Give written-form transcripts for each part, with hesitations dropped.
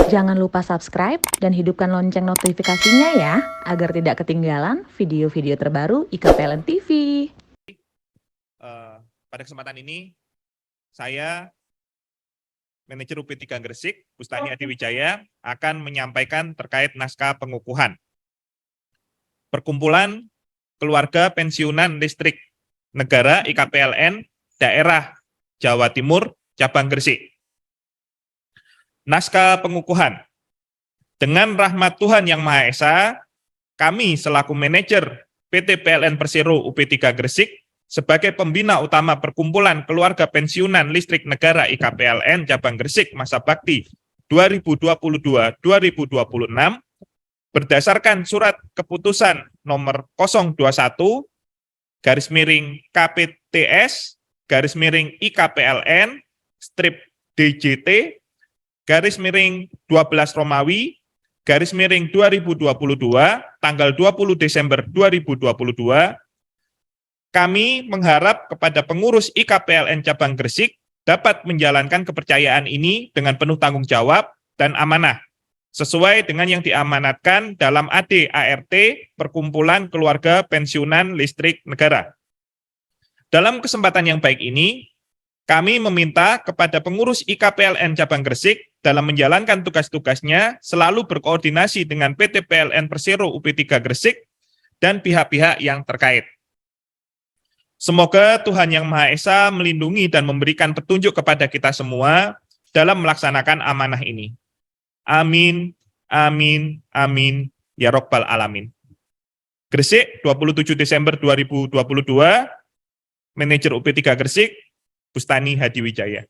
Jangan lupa subscribe dan hidupkan lonceng notifikasinya ya, agar tidak ketinggalan video-video terbaru IKPLN TV. Pada kesempatan ini, saya, Manajer UP3 Gresik, Bustani Adiwijaya, akan menyampaikan terkait naskah pengukuhan. Perkumpulan Keluarga Pensiunan Listrik Negara IKPLN Daerah Jawa Timur, Cabang Gresik. Naskah pengukuhan. Dengan rahmat Tuhan Yang Maha Esa, kami selaku manajer PT PLN Persero UP3 Gresik sebagai pembina utama Perkumpulan Keluarga Pensiunan Listrik Negara IKPLN Cabang Gresik masa bakti 2022-2026 berdasarkan surat keputusan nomor 021 garis miring KPTS garis miring IKPLN strip DJT garis miring 12 Romawi garis miring 2022 tanggal 20 Desember 2022, kami mengharap kepada pengurus IKPLN Cabang Gresik dapat menjalankan kepercayaan ini dengan penuh tanggung jawab dan amanah, sesuai dengan yang diamanatkan dalam AD/ART Perkumpulan Keluarga Pensiunan Listrik Negara. Dalam kesempatan yang baik ini, kami meminta kepada pengurus IKPLN Cabang Gresik dalam menjalankan tugas-tugasnya selalu berkoordinasi dengan PT PLN Persero UP3 Gresik dan pihak-pihak yang terkait. Semoga Tuhan Yang Maha Esa melindungi dan memberikan petunjuk kepada kita semua dalam melaksanakan amanah ini. Amin, amin, amin, ya Rabbal Alamin. Gresik, 27 Desember 2022, Manajer UP3 Gresik, Bustani Hadiwijaya.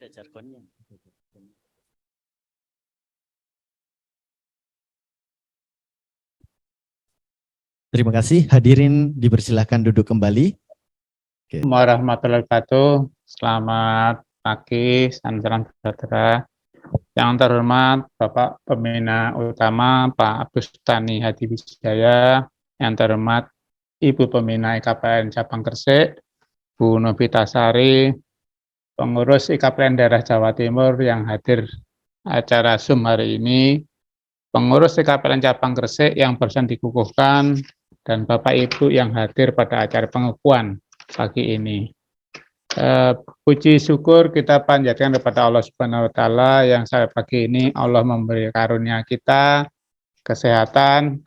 Ada jargonnya. Terima kasih. Hadirin dipersilahkan duduk kembali. Warahmatullahi wabarakatuh. Selamat pagi, salam sejahtera. Yang terhormat Bapak Pembina Utama Pak Bustani Hadiwijaya, yang terhormat Ibu Pembina IKPLN Cabang Gresik, Bu Novitasari, pengurus IKPLN Daerah Jawa Timur yang hadir acara Zoom hari ini, pengurus IKPLN Cabang Gresik yang barusan dikukuhkan, dan Bapak Ibu yang hadir pada acara pengukuhan pagi ini. Puji syukur kita panjatkan kepada Allah Subhanahu wa Ta'ala yang sampai pagi ini Allah memberi karunia kita kesehatan,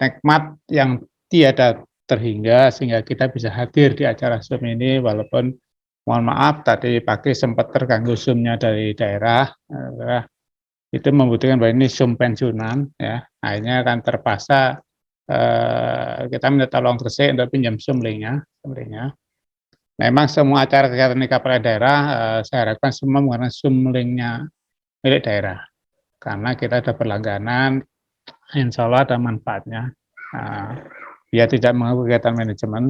nikmat yang tiada terhingga sehingga kita bisa hadir di acara Zoom ini, walaupun mohon maaf tadi pagi sempat terganggu Zoom-nya dari daerah, itu membutuhkan bahwa ini Zoom pensiunan ya, akhirnya akan terpaksa kita minta tolong Gresik untuk pinjam Zoom link-nya. Memang semua acara kegiatan IKPLN daerah saya harapkan semua menggunakan Zoom link-nya milik daerah, karena kita ada berlangganan, insya Allah ada manfaatnya. Biar tidak mengganggu kegiatan manajemen.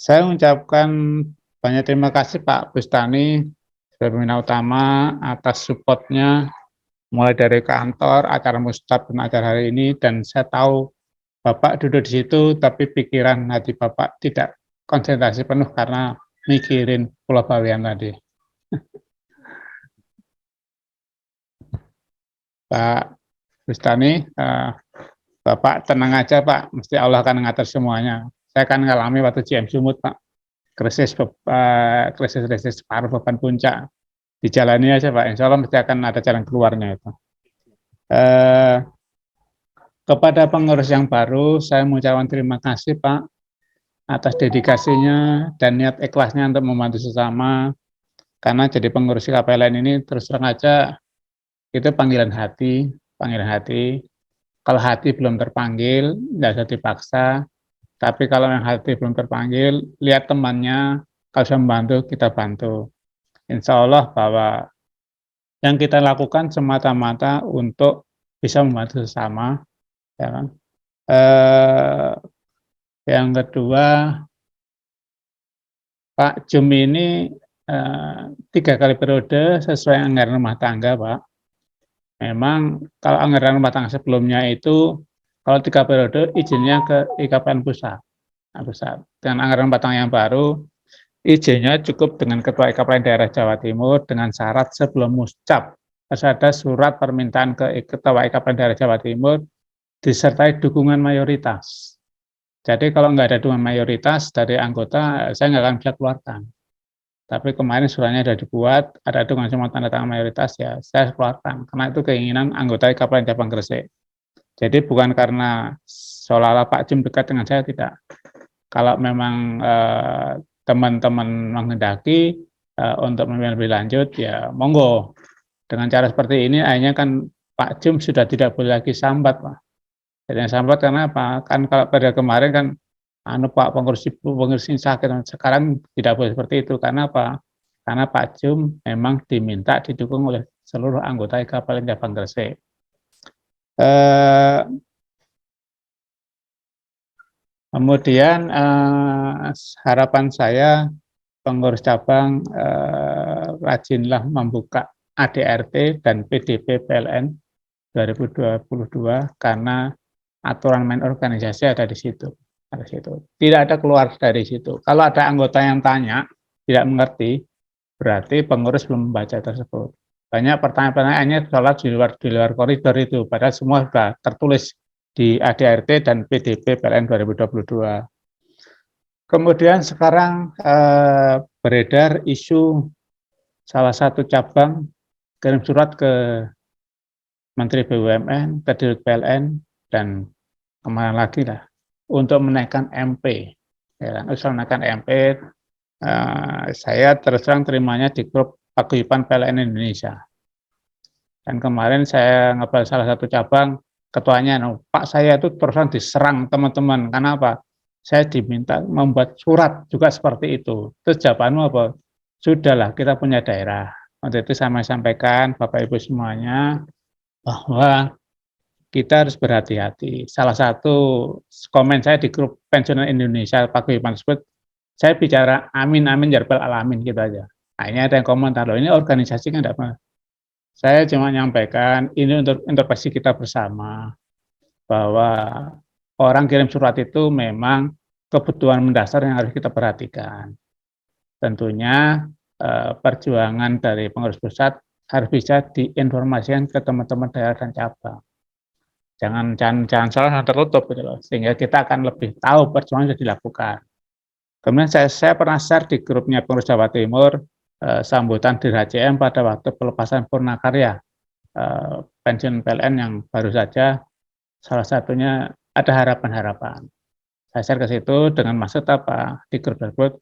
Saya mengucapkan banyak terima kasih Pak Bustani sebagai pembina utama atas support-nya mulai dari kantor, acara mustab dan acara hari ini, dan saya tahu Bapak duduk di situ tapi pikiran hati Bapak tidak konsentrasi penuh karena mikirin Pulau Bawean tadi. Pak Bustani, Bapak tenang aja Pak, mesti Allah akan mengatur semuanya. Saya akan mengalami waktu GM Sumut Pak, krisis separuh beban puncak. Dijalani aja Pak, insya Allah mesti akan ada jalan keluarnya itu. Kepada pengurus yang baru, saya mengucapkan terima kasih Pak atas dedikasinya dan niat ikhlasnya untuk membantu sesama. Karena jadi pengurus IKPLN ini terus terang aja itu panggilan hati. Kalau hati belum terpanggil, tidak usah dipaksa. Tapi kalau yang hati belum terpanggil, lihat temannya, kalau bisa membantu, kita bantu. Insya Allah bahwa yang kita lakukan semata-mata untuk bisa membantu sesama. Ya kan? Yang kedua, Pak Jum ini 3 kali periode sesuai anggaran rumah tangga, Pak. Memang kalau anggaran rumah tangga sebelumnya itu kalau 3 periode izinnya ke IKPN pusat. Dengan anggaran rumah tangga yang baru, izinnya cukup dengan Ketua IKPN daerah Jawa Timur dengan syarat sebelum muscap harus ada surat permintaan ke Ketua IKPN daerah Jawa Timur disertai dukungan mayoritas. Jadi kalau nggak ada dukungan mayoritas dari anggota, saya nggak akan bisa keluarkan. Tapi kemarin suratnya sudah dibuat, ada dukungan semua tanda tangan mayoritas, ya saya keluarkan. Karena itu keinginan anggota IKPN Cabang Gresik. Jadi bukan karena seolah-olah Pak Jum dekat dengan saya, tidak. Kalau memang teman-teman menghendaki untuk memilih lebih lanjut, ya monggo. Dengan cara seperti ini, akhirnya kan Pak Jum sudah tidak boleh lagi sambat, Pak. Jadi sambat karena apa? Kan kalau pada kemarin kan, Pak pengurus ini sakit, sekarang tidak boleh seperti itu. Karena apa? Karena Pak Jum memang diminta didukung oleh seluruh anggota IKPN Cabang Gresik. Kemudian harapan saya pengurus cabang rajinlah membuka ADRT dan PDP PLN 2022 karena aturan main organisasi ada di situ. Tidak ada keluar dari situ. Kalau ada anggota yang tanya, tidak mengerti, berarti pengurus belum membaca tersebut. Banyak pertanyaan-pertanyaannya sholat di luar koridor itu, padahal semua sudah tertulis di ADRT dan PDP PLN 2022. Kemudian sekarang beredar isu salah satu cabang kirim surat ke Menteri BUMN, ke Dirut PLN, dan kemarin lagi lah, untuk menaikkan MP. Ya, usul menaikkan MP, saya terus terang terimanya di grup Paguyuban PLN Indonesia. Dan kemarin saya ngobrol salah satu cabang, ketuanya, Pak saya itu terusan diserang teman-teman, karena apa? Saya diminta membuat surat juga seperti itu. Terus jawabanmu apa? Sudahlah, kita punya daerah. Waktu itu saya sampaikan, Bapak Ibu semuanya, bahwa kita harus berhati-hati. Salah satu komen saya di grup pensiunan Indonesia Paguyuban tersebut, saya bicara amin amin jarbal alamin gitu aja. Akhirnya ada yang komentar, loh ini organisasi kan tidak apa. Saya cuma menyampaikan ini untuk introspeksi kita bersama bahwa orang kirim surat itu memang kebutuhan mendasar yang harus kita perhatikan. Tentunya perjuangan dari pengurus pusat harus bisa diinformasikan ke teman-teman daerah dan cabang. Jangan salah tertutup gitu loh, sehingga kita akan lebih tahu perjuangan yang dilakukan. Kemudian saya pernah share di grupnya pengurus Jawa Timur sambutan di HCM pada waktu pelepasan Purnakarya pensiun PLN yang baru saja, salah satunya ada harapan-harapan. Saya share ke situ dengan maksud apa? Di grup tersebut,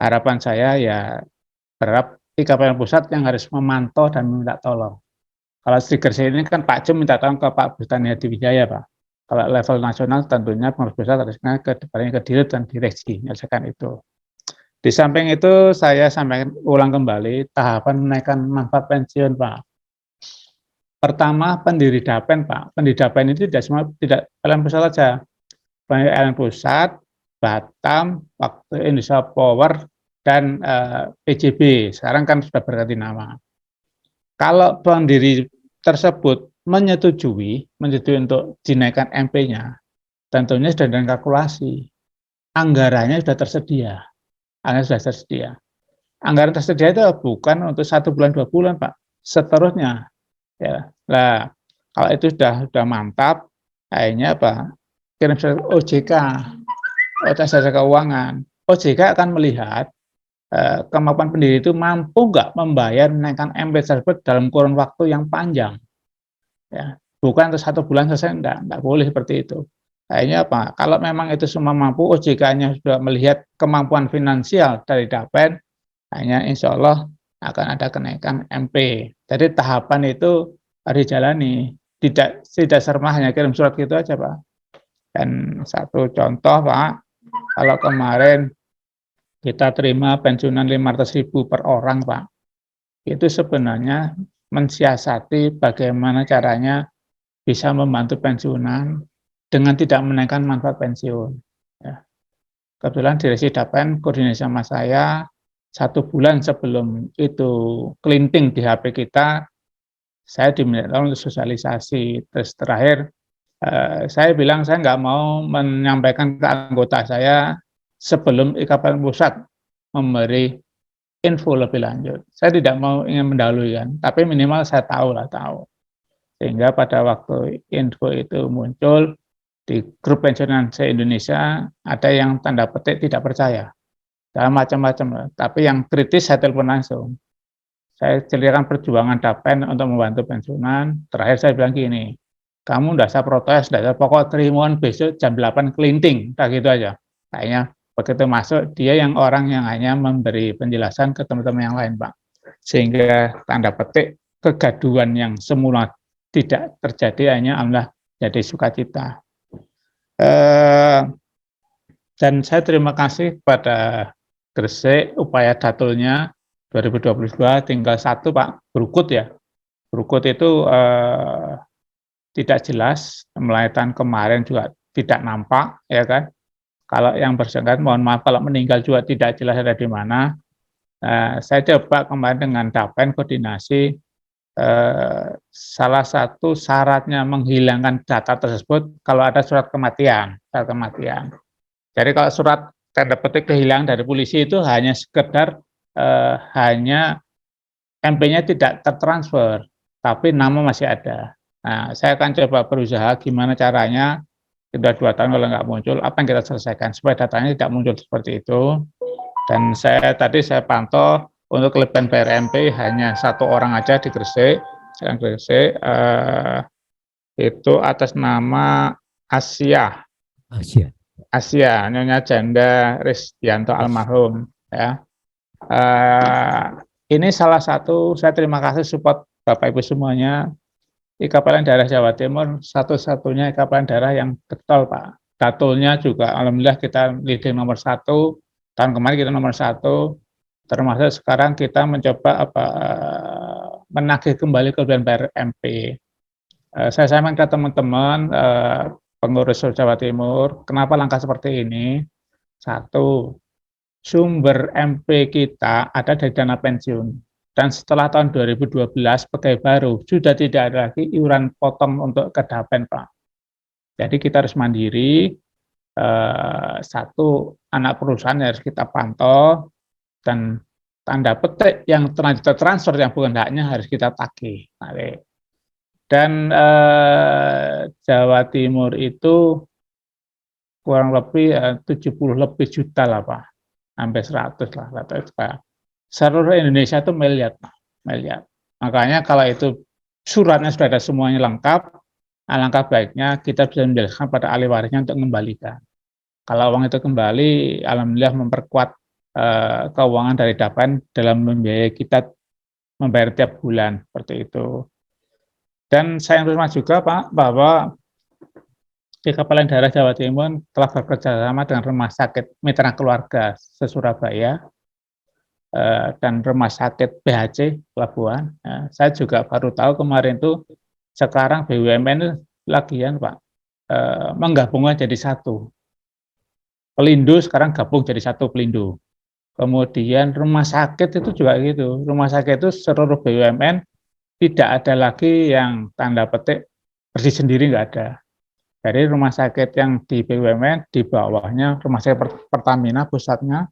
harapan saya ya berharap IKPN pusat yang harus memantau dan meminta tolong. Kalau di Gresik ini kan Pak Jum minta tolong ke Pak Bustani Hadiwijaya, Pak. Kalau level nasional tentunya pengurus pusat harusnya ke Dirut dan direksi, menyelesaikan itu. Di samping itu saya sampaikan ulang kembali tahapan menaikkan manfaat pensiun, Pak. Pertama pendiri DAPEN, Pak. Pendiri DAPEN itu tidak PLN pusat saja. PLN pusat, Batam, waktu Indonesia Power, dan PJB. Sekarang kan sudah berganti nama. Kalau pendiri tersebut menyetujui untuk dinaikkan MP-nya, tentunya sudah dengan kalkulasi. Anggarannya sudah tersedia. Anggaran tersedia itu bukan untuk 1 bulan, 2 bulan, Pak. Seterusnya. Ya. Nah, kalau itu sudah mantap, akhirnya apa? Kirim surat OJK, Jasa Keuangan. OJK akan melihat kemampuan pendiri itu mampu nggak membayar menaikkan MP tersebut dalam kurun waktu yang panjang. Ya, bukan untuk 1 bulan selesai, enggak boleh seperti itu. Akhirnya apa? Kalau memang itu semua mampu, OJK-nya sudah melihat kemampuan finansial dari DAPEN, hanya insya Allah akan ada kenaikan MP. Jadi tahapan itu harus dijalani, tidak sermah hanya kirim surat gitu aja, Pak. Dan satu contoh, Pak, kalau kemarin kita terima pensiunan 500.000 per orang, Pak, itu sebenarnya mensiasati bagaimana caranya bisa membantu pensiunan dengan tidak menaikkan manfaat pensiun. Ya. Kebetulan direksi DAPEN koordinasi sama saya, 1 bulan sebelum itu kelinting di HP kita, saya diminta untuk sosialisasi. Terus terakhir, saya bilang saya nggak mau menyampaikan ke anggota saya sebelum IKPLN Pusat memberi info lebih lanjut. Saya tidak mau ingin mendahului kan, tapi minimal saya tahu. Sehingga pada waktu info itu muncul di grup pensiunan se-Indonesia, ada yang tanda petik tidak percaya. Dan macam-macam, tapi yang kritis saya telepon langsung. Saya ceritakan perjuangan Dapen untuk membantu pensiunan. Terakhir saya bilang gini, kamu tidak usah protes, tidak usah pokok terimoan besok jam 8 kelinting, tak gitu aja. Kayaknya begitu masuk, dia yang orang yang hanya memberi penjelasan ke teman-teman yang lain, Pak. Sehingga tanda petik kegaduhan yang semula tidak terjadi hanya alhamdulillah jadi sukacita. Dan saya terima kasih kepada Gresik, upaya datulnya 2022 tinggal 1 Pak, Brukut ya. Brukut itu tidak jelas, melahirkan kemarin juga tidak nampak, ya kan. Kalau yang bersangkutan, mohon maaf kalau meninggal juga tidak jelas ada di mana. Saya coba kemarin dengan Dapen koordinasi, salah satu syaratnya menghilangkan data tersebut kalau ada surat kematian. Jadi kalau surat tanda petik kehilangan dari polisi itu hanya sekedar hanya MP-nya tidak tertransfer, tapi nama masih ada. Nah, saya akan coba berusaha gimana caranya, sudah 2 tahun kalau nggak muncul, apa yang kita selesaikan supaya datanya tidak muncul seperti itu. Dan saya pantau untuk kelebihan PRMP hanya 1 orang aja di Gresik, itu atas nama Asia, Nyonya Janda Risdianto almarhum, ya. Ini salah satu, saya terima kasih support Bapak Ibu semuanya. IKPLN daerah Jawa Timur satu-satunya IKPLN daerah yang getol, Pak. Datulnya juga alhamdulillah kita leading nomor 1, tahun kemarin kita nomor 1, termasuk sekarang kita mencoba menagih kembali kelebihan PRMP. Saya sampaikan ke teman-teman pengurus Jawa Timur, kenapa langkah seperti ini? 1, sumber MP kita ada dari dana pensiun. Dan setelah tahun 2012, pegawai baru, sudah tidak ada lagi iuran potong untuk ke Dapen, Pak. Jadi kita harus mandiri, 1, anak perusahaan harus kita pantau, dan tanda petik yang terlanjur transfer yang bukan haknya harus kita tagih. Dan Jawa Timur itu kurang lebih 70 lebih juta lah Pak, sampai 100 lah. Seluruh Indonesia itu miliar. Makanya kalau itu suratnya sudah ada semuanya lengkap, alangkah baiknya kita bisa menjelaskan pada ahli warisnya untuk mengembalikan. Kalau uang itu kembali, alhamdulillah memperkuat keuangan dari Dapen dalam membiayai kita membayar tiap bulan, seperti itu. Dan saya informasi juga Pak, bahwa IKPLN daerah Jawa Timur telah bekerja sama dengan Rumah Sakit Mitra Keluarga se-Surabaya dan Rumah Sakit BHC Pelabuhan. Saya juga baru tahu kemarin itu sekarang BUMN lagian Pak menggabungnya jadi 1. Pelindo sekarang gabung jadi 1 Pelindo. Kemudian rumah sakit itu juga gitu. Rumah sakit itu seluruh BUMN tidak ada lagi yang tanda petik bersih sendiri, nggak ada. Jadi rumah sakit yang di BUMN di bawahnya rumah sakit Pertamina pusatnya.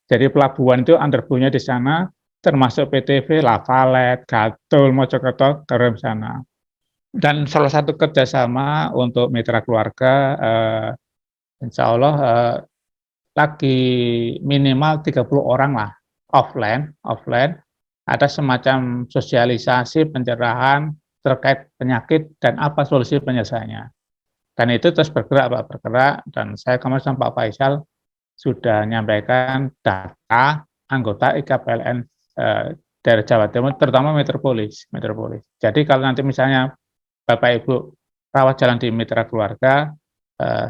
Jadi pelabuhan itu underbunya di sana, termasuk PTV, Lavalet, Gatul, Mojokerto, ke sana. Dan salah satu kerjasama untuk mitra keluarga, insya Allah lagi minimal 30 orang lah, offline, ada semacam sosialisasi pencerahan terkait penyakit dan apa solusi penyelesaiannya. Dan itu terus bergerak, dan saya kemarin sama Pak Faisal sudah menyampaikan data anggota IKPLN daerah Jawa Timur, terutama Metropolis. Jadi kalau nanti misalnya Bapak Ibu rawat jalan di mitra keluarga,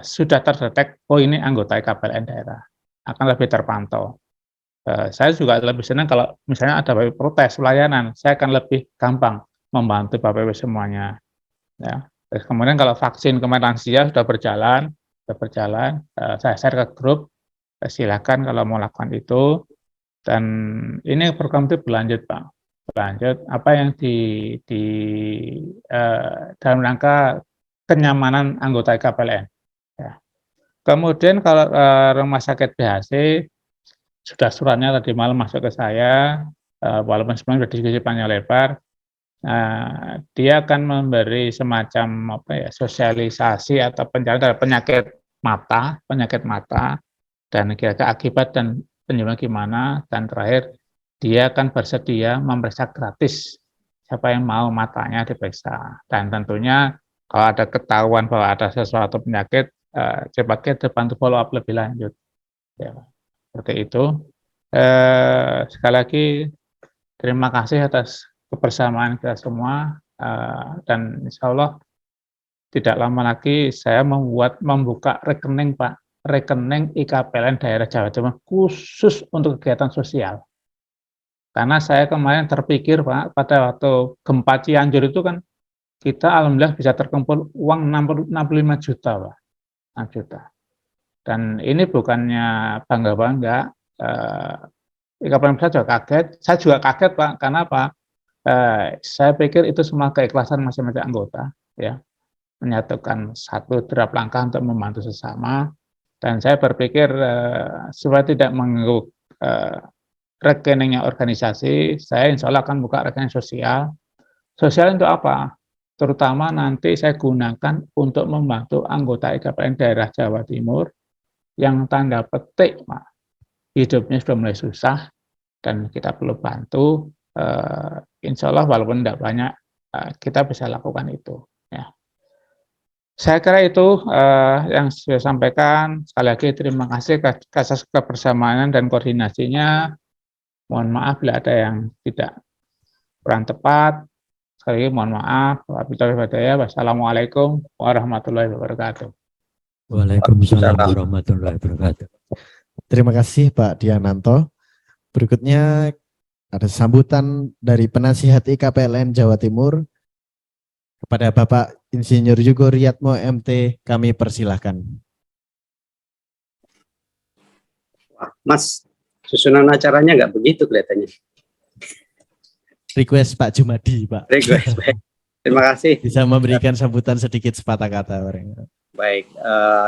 sudah terdetek, oh ini anggota IKPLN daerah, akan lebih terpantau. Saya juga lebih senang kalau misalnya ada Bapak Ibu protes pelayanan, saya akan lebih gampang membantu Bapak Ibu semuanya. Ya. Terus kemudian kalau vaksin kemarin lansia sudah berjalan, saya share ke grup, silakan kalau mau lakukan itu. Dan ini program itu berlanjut, Pak. Berlanjut apa yang dalam rangka kenyamanan anggota IKPLN. Ya. Kemudian kalau rumah sakit BHC sudah suratnya tadi malam masuk ke saya, walaupun sebenarnya sudah diskusi panjang lebar. Dia akan memberi semacam sosialisasi atau pencarian penyakit mata, dan kira-kira akibat dan penyebabnya gimana, dan terakhir dia akan bersedia memeriksa gratis siapa yang mau matanya diperiksa. Dan tentunya kalau ada ketahuan bahwa ada sesuatu penyakit, coba kita bantu follow up lebih lanjut. Ya, seperti itu. Sekali lagi terima kasih atas kebersamaan kita semua, dan insya Allah tidak lama lagi saya membuka rekening, Pak, rekening IKPLN daerah Jawa Timur khusus untuk kegiatan sosial. Karena saya kemarin terpikir, Pak, pada waktu gempa Cianjur itu kan kita alhamdulillah bisa terkumpul uang 65 juta, Pak. 6 juta. Dan ini bukannya bangga-bangga, IKPLN saya juga kaget, Pak. Karena apa? Saya pikir itu semua keikhlasan masing-masing anggota, ya, menyatukan satu derap langkah untuk membantu sesama. Dan saya berpikir supaya tidak mengganggu rekeningnya organisasi, saya insya Allah akan buka rekening sosial. Sosial untuk apa? Terutama nanti saya gunakan untuk membantu anggota IKPLN daerah Jawa Timur yang tanda petik, Pak, hidupnya sudah mulai susah dan kita perlu bantu. Insya Allah walaupun tidak banyak, kita bisa lakukan itu. Ya. Saya kira itu yang saya sampaikan. Sekali lagi terima kasih atas kebersamaan dan koordinasinya. Mohon maaf bila ada yang tidak kurang tepat. Sekali lagi mohon maaf. Wassalamualaikum warahmatullahi wabarakatuh. Waalaikumsalam warahmatullahi wabarakatuh. Terima kasih Pak Diananto. Berikutnya ada sambutan dari penasihat IKPLN Jawa Timur kepada Bapak Insinyur Yugo Riyatmo MT, kami persilahkan. Mas, susunan acaranya nggak begitu kelihatannya. Request Pak Jumadi, Pak. Request, baik. Terima kasih. Bisa memberikan sambutan sedikit sepatah kata. Baik,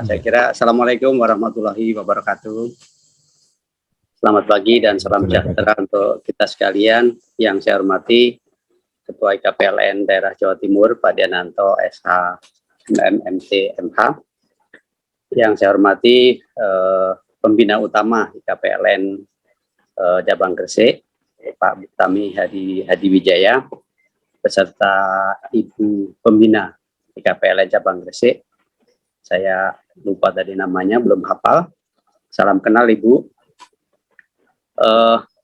saya kira Assalamualaikum warahmatullahi wabarakatuh. Selamat pagi dan salam sejahtera untuk kita sekalian. Yang saya hormati Ketua IKPLN Daerah Jawa Timur, Pak Diananto SH MMT MH. Yang saya hormati Pembina Utama IKPLN Cabang Gresik, Pak Tami Hadi Wijaya, beserta Ibu Pembina IKPLN Cabang Gresik. Saya lupa tadi namanya, belum hafal. Salam kenal Ibu.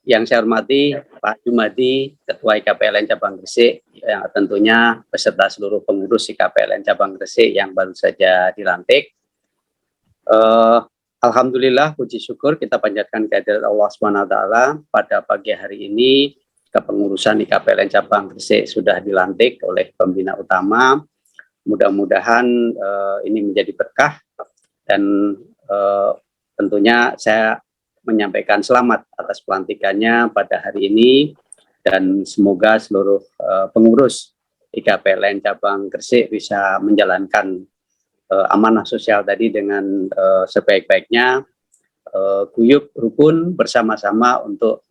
Yang saya hormati Pak Jumadi, Ketua IKPLN Cabang Gresik, yang tentunya beserta seluruh pengurus IKPLN Cabang Gresik yang baru saja dilantik. Alhamdulillah, puji syukur kita panjatkan kehadirat Allah SWT. Pada pagi hari ini, kepengurusan IKPLN Cabang Gresik sudah dilantik oleh Pembina Utama. Mudah-mudahan ini menjadi berkah, dan tentunya saya menyampaikan selamat atas pelantikannya pada hari ini, dan semoga seluruh pengurus IKPLN Cabang Gresik bisa menjalankan amanah sosial tadi dengan sebaik-baiknya, guyup rukun bersama-sama untuk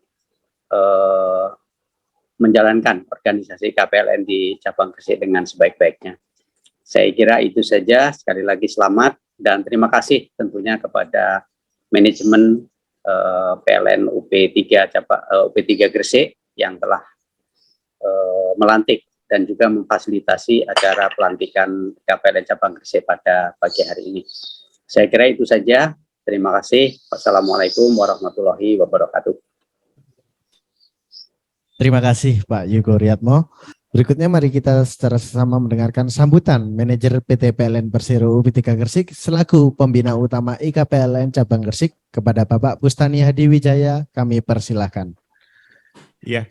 menjalankan organisasi IKPLN di Cabang Gresik dengan sebaik-baiknya. Saya kira itu saja. Sekali lagi selamat dan terima kasih tentunya kepada manajemen PLN UP3 Gresik yang telah melantik dan juga memfasilitasi acara pelantikan IKPLN Cabang Gresik pada pagi hari ini. Saya kira itu saja. Terima kasih. Wassalamualaikum warahmatullahi wabarakatuh. Terima kasih Pak Yugo Riyatmo. Berikutnya mari kita secara sesama mendengarkan sambutan Manajer PT PLN Persero UP3 Gresik selaku Pembina Utama IKPLN Cabang Gresik kepada Bapak Bustani Hadi Wijaya, kami persilahkan. Ya,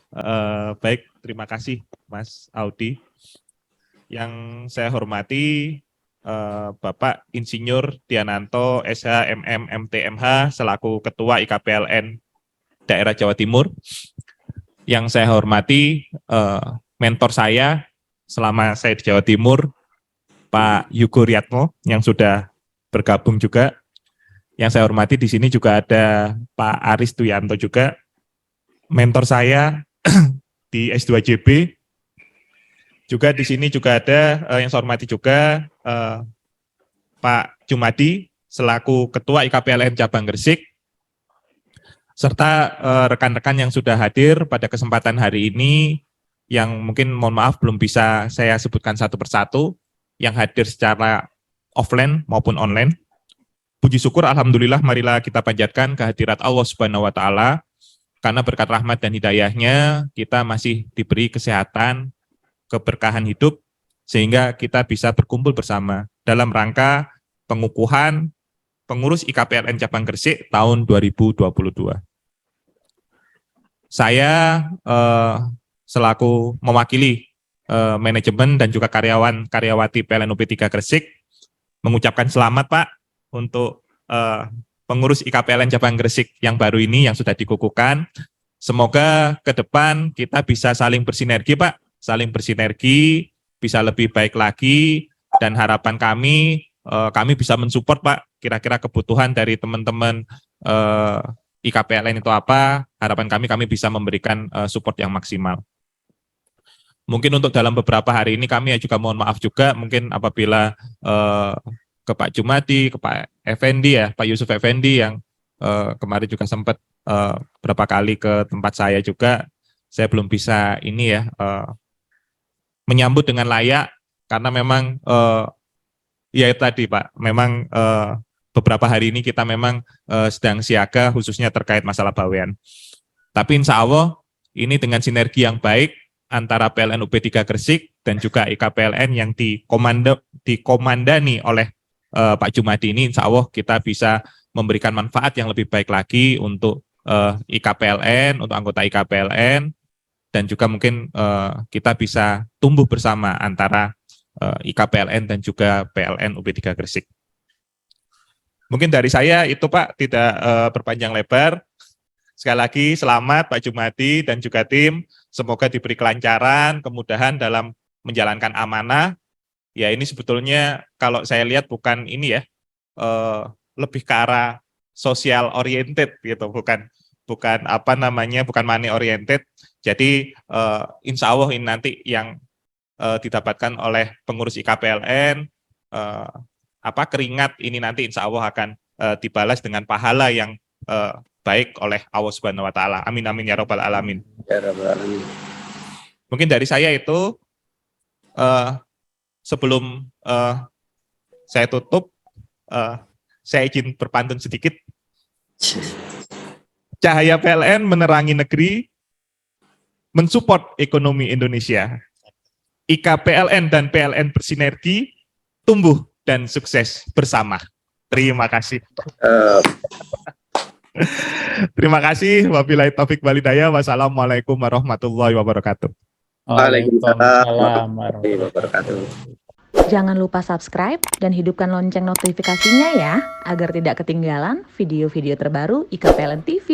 baik, terima kasih Mas Audi. Yang saya hormati Bapak Insinyur Diananto SH MM MTMH selaku Ketua IKPLN daerah Jawa Timur. Yang saya hormati mentor saya selama saya di Jawa Timur, Pak Yugo Riyatmo, yang sudah bergabung juga. Yang saya hormati di sini juga ada Pak Aris Duyanto juga, mentor saya di S2JB. Juga di sini juga ada yang saya hormati juga Pak Jumadi selaku Ketua IKPLN Cabang Gresik, serta rekan-rekan yang sudah hadir pada kesempatan hari ini, yang mungkin mohon maaf belum bisa saya sebutkan satu persatu, yang hadir secara offline maupun online. Puji syukur alhamdulillah, marilah kita panjatkan kehadirat Allah Subhanahu wa taala, karena berkat rahmat dan hidayahnya kita masih diberi kesehatan, keberkahan hidup, sehingga kita bisa berkumpul bersama dalam rangka pengukuhan pengurus IKPLN Cabang Gresik tahun 2022. Saya selaku mewakili manajemen dan juga karyawan-karyawati PLN UP3 Gresik mengucapkan selamat Pak untuk pengurus IKPLN Cabang Gresik yang baru ini yang sudah dikukuhkan. Semoga ke depan kita bisa saling bersinergi Pak, saling bersinergi, bisa lebih baik lagi, dan harapan kami bisa mensupport Pak, kira-kira kebutuhan dari teman-teman IKPLN itu apa, harapan kami bisa memberikan support yang maksimal. Mungkin untuk dalam beberapa hari ini kami juga mohon maaf juga, mungkin apabila ke Pak Jumadi, ke Pak Effendi ya, Pak Yusuf Effendi yang kemarin juga sempat berapa kali ke tempat saya juga, saya belum bisa ini ya, menyambut dengan layak, karena memang ya tadi Pak, memang beberapa hari ini kita memang sedang siaga khususnya terkait masalah bawean. Tapi insya Allah ini dengan sinergi yang baik antara PLN UP3 Gresik dan juga IKPLN yang dikomandani oleh Pak Jumadi ini, insya Allah kita bisa memberikan manfaat yang lebih baik lagi untuk IKPLN, untuk anggota IKPLN, dan juga mungkin kita bisa tumbuh bersama antara IKPLN dan juga PLN UP3 Gresik. Mungkin dari saya itu Pak, tidak berpanjang lebar. Sekali lagi selamat Pak Jumadi dan juga tim, semoga diberi kelancaran, kemudahan dalam menjalankan amanah. Ya ini sebetulnya kalau saya lihat bukan ini ya, lebih ke arah social oriented gitu, bukan apa namanya, bukan money oriented. Jadi insya Allah ini nanti yang didapatkan oleh pengurus IKPLN, keringat ini nanti insya Allah akan dibalas dengan pahala yang baik oleh Allah Subhanahu wa taala. Amin amin ya rabbal alamin. Ya Rabbal Alamin. Mungkin dari saya itu sebelum saya tutup, saya izin berpantun sedikit. Cahaya PLN menerangi negeri, mensupport ekonomi Indonesia. IKPLN dan PLN bersinergi, tumbuh dan sukses bersama. Terima kasih. Terima kasih. Wabillahi taufik walhidayah. Wassalamualaikum warahmatullahi wabarakatuh. Waalaikumsalam warahmatullahi wabarakatuh. Jangan lupa subscribe dan hidupkan lonceng notifikasinya ya, agar tidak ketinggalan video-video terbaru IKPLN TV.